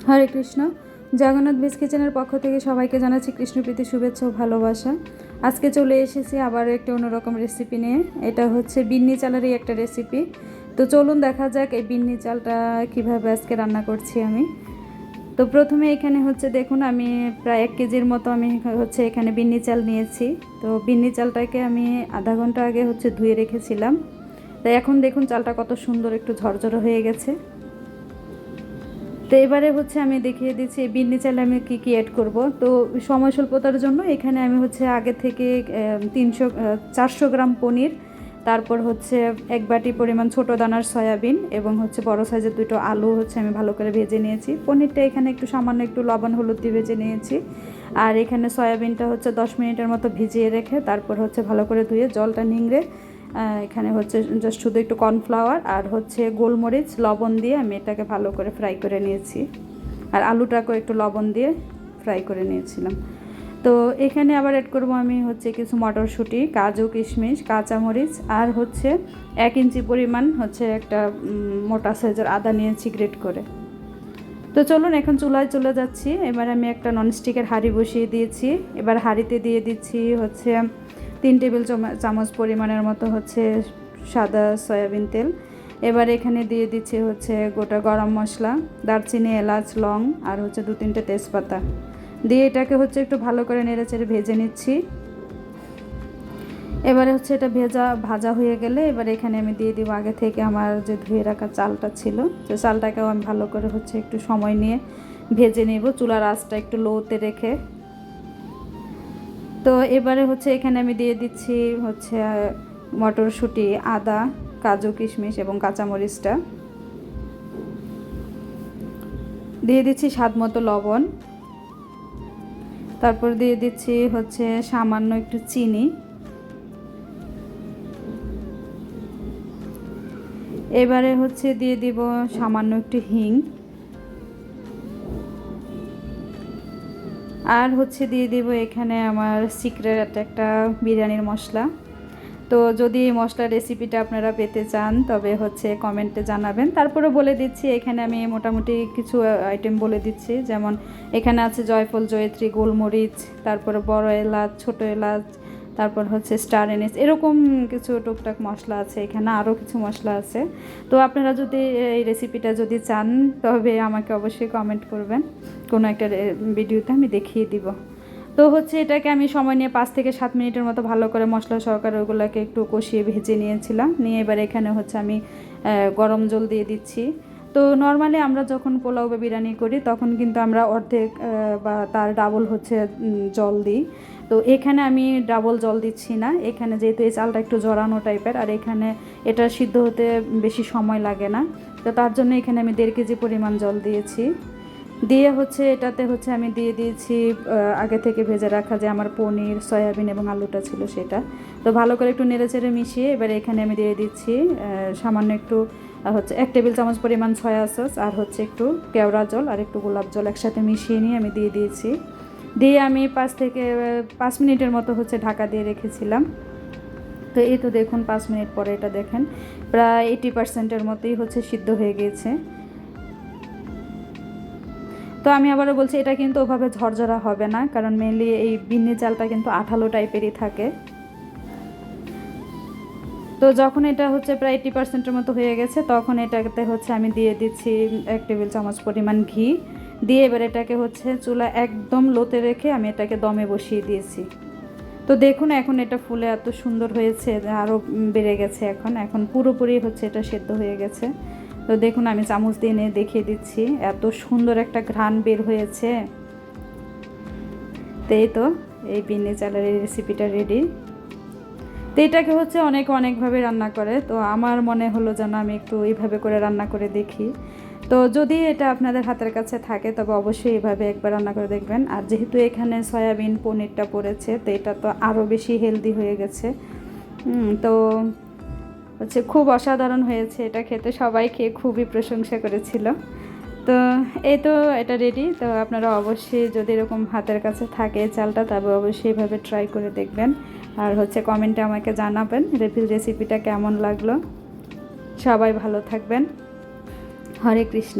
হরে Krishna. Jagannath veg কিচেনের পক্ষ থেকে সবাইকে জানাচ্ছি কৃষ্ণপ্রীতি শুভেচ্ছা ও ভালোবাসা। আজকে চলে এসেছি আবারও একটা অন্যরকম রেসিপি নিয়ে। এটা হচ্ছে বিন্নি চালেরই একটা রেসিপি। তো চলুন দেখা যাক এই বিন্নি চালটা কীভাবে আজকে রান্না করছি আমি। তো প্রথমে এখানে হচ্ছে দেখুন, আমি প্রায় 1 কেজির মতো আমি হচ্ছে এখানে বিন্নি চাল নিয়েছি। তো বিন্নি চালটাকে আমি আধা ঘন্টা আগে হচ্ছে ধুয়ে রেখেছিলাম। তো এখন দেখুন চালটা কত সুন্দর একটু ঝরঝরে হয়ে গেছে। তো এবারে হচ্ছে আমি দেখিয়ে দিচ্ছি এই বিন্নি চালে আমি কী অ্যাড করব। তো সময় স্বল্পতার জন্য এখানে আমি হচ্ছে আগে থেকে 400 গ্রাম পনির, তারপর হচ্ছে 1 বাটি পরিমাণ ছোটো দানার সয়াবিন এবং হচ্ছে বড় সাইজের 2টো আলু হচ্ছে আমি ভালো করে ভেজে নিয়েছি। পনিরটা এখানে একটু সামান্য একটু লবণ হলুদ দিয়ে ভেজে নিয়েছি। আর এখানে সয়াবিনটা হচ্ছে 10 মিনিটের মতো ভিজিয়ে রেখে তারপর হচ্ছে ভালো করে ধুয়ে জলটা নিংড়ে এখানে হচ্ছে জাস্ট শুধু একটু কর্নফ্লাওয়ার আর হচ্ছে গোলমরিচ লবণ দিয়ে আমি এটাকে ভালো করে ফ্রাই করে নিয়েছি। আর আলুটাকেও একটু লবণ দিয়ে ফ্রাই করে নিয়েছিলাম। তো এখানে আবার অ্যাড করব আমি হচ্ছে কিছু মটরশুঁটি, কাজু কিশমিশ, কাঁচামরিচ আর হচ্ছে 1 ইঞ্চি পরিমাণ হচ্ছে একটা মোটা সাইজের আদা নিয়েছি গ্রেট করে। তো চলুন এখন চুলায় চলে যাচ্ছি। এবার আমি একটা ননস্টিকের হাঁড়ি বসিয়ে দিয়েছি। এবার হাঁড়িতে দিয়ে দিচ্ছি হচ্ছে 3 টেবিল চামচ পরিমাণের মতো হচ্ছে সাদা সয়াবিন তেল। এবার এখানে দিয়ে দিচ্ছি হচ্ছে গোটা গরম মশলা, দারচিনি, এলাচ, লং আর হচ্ছে 2-3টে তেজপাতা দিয়ে এটাকে হচ্ছে একটু ভালো করে নেড়েচেড়ে ভেজে নিচ্ছি। এবারে হচ্ছে এটা ভাজা হয়ে গেলে এবার এখানে আমি দিয়ে দিব আগে থেকে আমার যে ধুয়ে রাখা চালটা ছিল, তো চালটাকেও আমি ভালো করে হচ্ছে একটু সময় নিয়ে ভেজে নেব, চুলার আঁচটা একটু লোতে রেখে। তো এবারে হচ্ছে এখানে আমি দিয়ে দিচ্ছি হচ্ছে মটরশুঁটি, আদা, কাজু কিশমিশ এবং কাঁচামরিচটা দিয়ে দিচ্ছি স্বাদ মতো লবণ। তারপর দিয়ে দিচ্ছি হচ্ছে সামান্য একটু চিনি। এবারে হচ্ছে দিয়ে দিব সামান্য একটু হিং আর হচ্ছে দিয়ে দিব এখানে আমার সিক্রেট একটা বিরিয়ানির মশলা। তো যদি এই মশলার রেসিপিটা আপনারা পেতে চান তবে হচ্ছে কমেন্টে জানাবেন। তারপরে বলে দিচ্ছি এখানে আমি মোটামুটি কিছু আইটেম বলে দিচ্ছি, যেমন এখানে আছে জয়ফল, জয়ত্রী, গোলমরিচ, তারপরে বড় এলাচ, ছোট এলাচ, তারপর হচ্ছে স্টার এনিস, এরকম কিছু টুকটাক মশলা আছে। এখানে আরও কিছু মশলা আছে। তো আপনারা যদি এই রেসিপিটা যদি চান তবে আমাকে অবশ্যই কমেন্ট করবেন, কোনো একটা ভিডিওতে আমি দেখিয়ে দিব। তো হচ্ছে এটাকে আমি সময় নিয়ে 5 থেকে 7 মিনিটের মতো ভালো করে মশলা সহকারে ওগুলোকে একটু কষিয়ে ভেজে নিয়েছিলাম। নিয়ে এবার এখানে হচ্ছে আমি গরম জল দিয়ে দিচ্ছি। তো নর্মালি আমরা যখন পোলাও বা বিরিয়ানি করি তখন কিন্তু আমরা অর্ধেক বা তার ডাবল হচ্ছে জল দিই। তো এখানে আমি ডাবল জল দিচ্ছি না। এখানে যেহেতু এই চালটা একটু জড়ানো টাইপের আর এখানে এটা সিদ্ধ হতে বেশি সময় লাগে না, তো তার জন্য এখানে আমি 1.5 কেজি পরিমাণ জল দিয়েছি। দিয়ে হচ্ছে এটাতে হচ্ছে আমি দিয়ে দিয়েছি আগে থেকে ভেজে রাখা যে আমার পনির, সয়াবিন এবং আলুটা ছিল সেটা। তো ভালো করে একটু নেড়েচেড়ে মিশিয়ে এবারে এখানে আমি দিয়ে দিচ্ছি সামান্য একটু হচ্ছে 1 টেবিল চামচ পরিমাণ সয়া সস আর হচ্ছে একটু কেওড়া জল আর একটু গোলাপ জল একসাথে মিশিয়ে নিয়ে আমি দিয়ে দিয়েছি। দিয়ে আমি 5 থেকে 5 মিনিটের মতো হচ্ছে ঢাকা দিয়ে রেখেছিলাম। তো এই তো দেখুন 5 মিনিট পরে এটা দেখেন প্রায় 80%-এর মতোই হচ্ছে সিদ্ধ হয়ে গিয়েছে। তো আমি আবারও বলছি এটা কিন্তু ওভাবে ঝরঝরা হবে না, কারণ মেনলি এই বিন্নি চালটা কিন্তু আঠালো টাইপেরই থাকে। তো যখন এটা হচ্ছে প্রায় 80%-এর মতো হয়ে গেছে তখন এটাতে হচ্ছে আমি দিয়ে দিচ্ছি 1 টেবিল চামচ পরিমাণ ঘি। দিয়ে এবার এটাকে হচ্ছে চুলা একদম লোতে রেখে আমি এটাকে দমে বসিয়ে দিয়েছি। তো দেখুন এখন এটা ফুলে এত সুন্দর হয়েছে, আরও বেড়ে গেছে। এখন পুরোপুরি হচ্ছে এটা সেদ্ধ হয়ে গেছে। তো দেখুন আমি চামচ দিয়ে নিয়ে দেখিয়ে দিচ্ছি, এত সুন্দর একটা ঘ্রাণ বের হয়েছে। তো এই বিন্নি চালের এই রেসিপিটা রেডি। তো এটাকে হচ্ছে অনেকভাবে রান্না করে, তো আমার মনে হলো যেন আমি একটু এইভাবে করে রান্না করে দেখি। তো যদি এটা আপনাদের হাতের কাছে থাকে তবে অবশ্যই এইভাবে একবার রান্না করে দেখবেন। আর যেহেতু এখানে সয়াবিন পনিরটা পড়েছে তো এটা তো আরও বেশি হেলদি হয়ে গেছে। তো হচ্ছে খুব অসাধারণ হয়েছে এটা খেতে, সবাই খেয়ে খুবই প্রশংসা করেছিল। তো এই তো এটা রেডি। তো আপনারা অবশ্যই যদি এরকম হাতের কাছে থাকে চালটা তবে অবশ্যই এভাবে ট্রাই করে দেখবেন। আর হচ্ছে কমেন্টে আমাকে জানাবেন রেসিপিটা কেমন লাগলো। সবাই ভালো থাকবেন। হরে কৃষ্ণ।